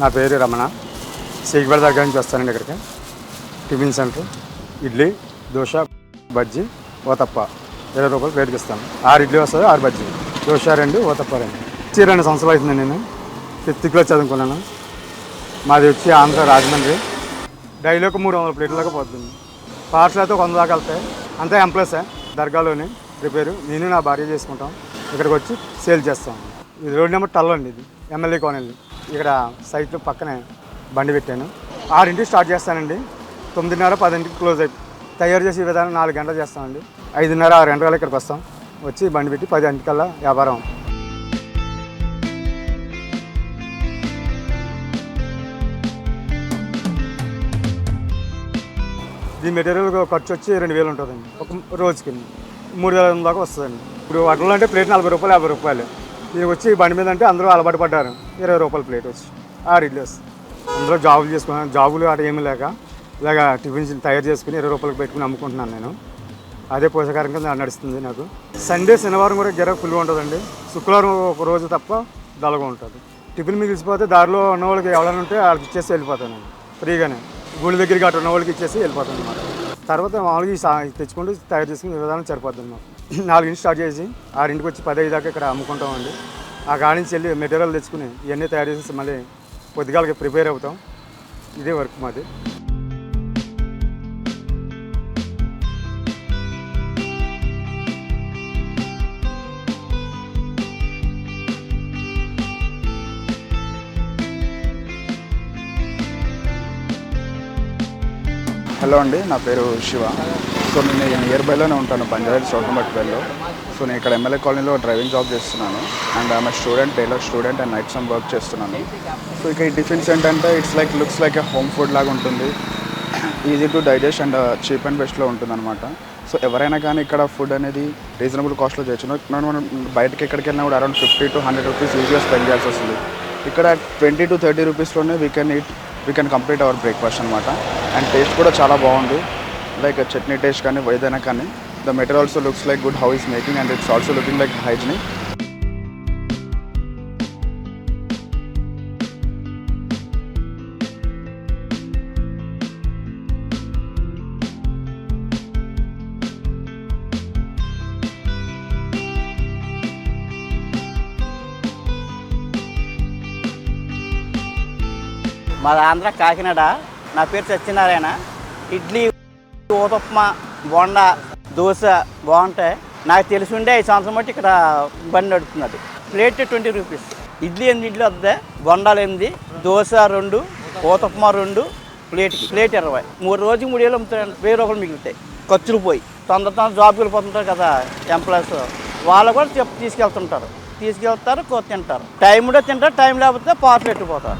నా పేరు రమణ. సీకిపేట దగ్గర నుంచి వస్తానండి ఇక్కడికి. టిఫిన్ సెంటర్ ఇడ్లీ, దోశ, బజ్జీ, ఓతప్ప 20 రూపాయలు ప్లేట్కి ఇస్తాను. 6 ఇడ్లీ వస్తుంది, 6 బజ్జీ, దోశ 2, ఓతప్ప 2. 2 సంవత్సరాలు అవుతుంది. నేను 5th క్లాస్ చదువుకున్నాను. మాది వచ్చి ఆంధ్ర రాజమండ్రి. డైలీ ఒక 300 ప్లేట్ల దాకా పోతుంది. పార్సల్ అయితే 100 దాకా వెళ్తాయి. అంతా ఎంప్లాయీసే. దర్గాలోని ప్రిపేరు నేను నా భార్య చేసుకుంటాం. ఇక్కడికి వచ్చి సేల్ చేస్తాం. ఇది రోడ్ నెంబర్ 12 అండి. ఇది ఎమ్మెల్యే కాలనీ. ఇక్కడ సైట్లో పక్కనే బండి పెట్టాను. 6ంటికి స్టార్ట్ చేస్తానండి. 9:30, 10ంటికి క్లోజ్ అయిపోయి తయారు చేసే విధానం 4 గంటలు చేస్తామండి. 5:30, 6 గంటల ఇక్కడికి వస్తాం. వచ్చి బండి పెట్టి 10ంటికల్లా వ్యాపారం. దీని మెటీరియల్ ఖర్చు వచ్చి 2000 ఉంటుందండి. ఒక రోజుకి 3000 దాకా వస్తుందండి. ఇప్పుడు వాటిలో అంటే ప్లేట్ 40 రూపాయలు, 50 రూపాయలు. దీనికి వచ్చి బండి మీద అంటే అందరూ అలవాటు పడ్డారు. 20 రూపాయల ప్లేట్ వచ్చి 6 ఇడ్లీ వస్తుంది. అందులో జాబులు చేసుకున్నాను. జాబులు అటు ఏమీ లేక ఇలాగ టిఫిన్స్ తయారు చేసుకుని 20 రూపాయలకు పెట్టుకుని అమ్ముకుంటున్నాను నేను. అదే పోషకారంగా నడుస్తుంది నాకు. సండే, శనివారం కూడా గిరాకీ ఫుల్గా ఉంటుందండి. శుక్రవారం ఒక రోజు తప్ప డల్గా ఉంటుంది. టిఫిన్ మిగిలిసిపోతే దారిలో ఉన్న వాళ్ళకి ఎవరైనా ఉంటే వాళ్ళకి ఇచ్చేసి వెళ్ళిపోతాను నేను ఫ్రీగానే. గుడి దగ్గరికి అటు ఉన్న వాళ్ళకి ఇచ్చేసి వెళ్ళిపోతాను అన్నమాట. తర్వాత మామూలుగా తెచ్చుకుంటూ తయారు చేసుకుని విధానం సరిపోతుంది మాకు. 4ంటికి స్టార్ట్ చేసి 6ంటికి వచ్చి 10 దాకా ఇక్కడ అమ్ముకుంటామండి. ఆ కాడి నుంచి వెళ్ళి మెటీరియల్ తెచ్చుకుని ఇవన్నీ తయారు చేసి మళ్ళీ పొద్దుగాలకి ప్రిపేర్ అవుతాం. ఇదే వర్క్ మాది. హలో అండి, నా పేరు శివ. సో నేను నియర్ బైలోనే ఉంటాను, బంజారా చౌటంబట్పల్లిలో. సో నేను ఇక్కడ ఎమ్మెల్యే కాలనీలో డ్రైవింగ్ జాబ్ చేస్తున్నాను. And I'm student, tailor student, and night some work చేస్తున్నాను. సో ఇక ఈ టిఫిన్స్ ఏంటంటే looks like a home food లాగా ఉంటుంది. Easy to digest and cheap and బెస్ట్లో ఉంటుంది అనమాట. సో ఎవరైనా కానీ ఇక్కడ ఫుడ్ అనేది రీజనబుల్ కాస్ట్లో చేయొచ్చు. మనం బయటకి ఎక్కడికి వెళ్ళినా కూడా అరౌండ్ 50 to 100 రూపీస్ ఈజీగా స్పెండ్ చేయాల్సి వస్తుంది. ఇక్కడ 20 to 30 రూపీస్లోనే we can complete our breakfast అనమాట. అండ్ టేస్ట్ కూడా చాలా బాగుంది. లైక్ చట్నీ టేస్ట్ కానీ ఏదైనా కానీ. The material also looks like good how is making and it's also looking like hygienic. మాది ఆంధ్ర కాకినాడ. నా పేరు సత్యనారాయణ. ఇడ్లీ, ఊతప్మా, బొండా, దోశ బాగుంటాయి. నాకు తెలిసి ఉండే 5 సంవత్సరం బట్టి ఇక్కడ బండి నడుపుతున్నది. Plate 20 rupees. ఇడ్లీ 8 ఇడ్లీ వద్ద, బొండాలు 8, దోశ 2, ఊతప్మా 2, ప్లేట్ 20. 3 రోజుకి 3 వేలు అమ్ముతాయండి. 1000 రూపాయలు మిగులుతాయి. ఖర్చులు పోయి తొందర జాబ్కి వెళ్ళిపోతుంటారు కదా ఎంప్లాయీస్, వాళ్ళు కూడా తీసుకెళ్తారు, తింటారు. టైం ఉంటే తింటారు, టైం లేకపోతే పార్సల్ పెట్టుకుపోతారు.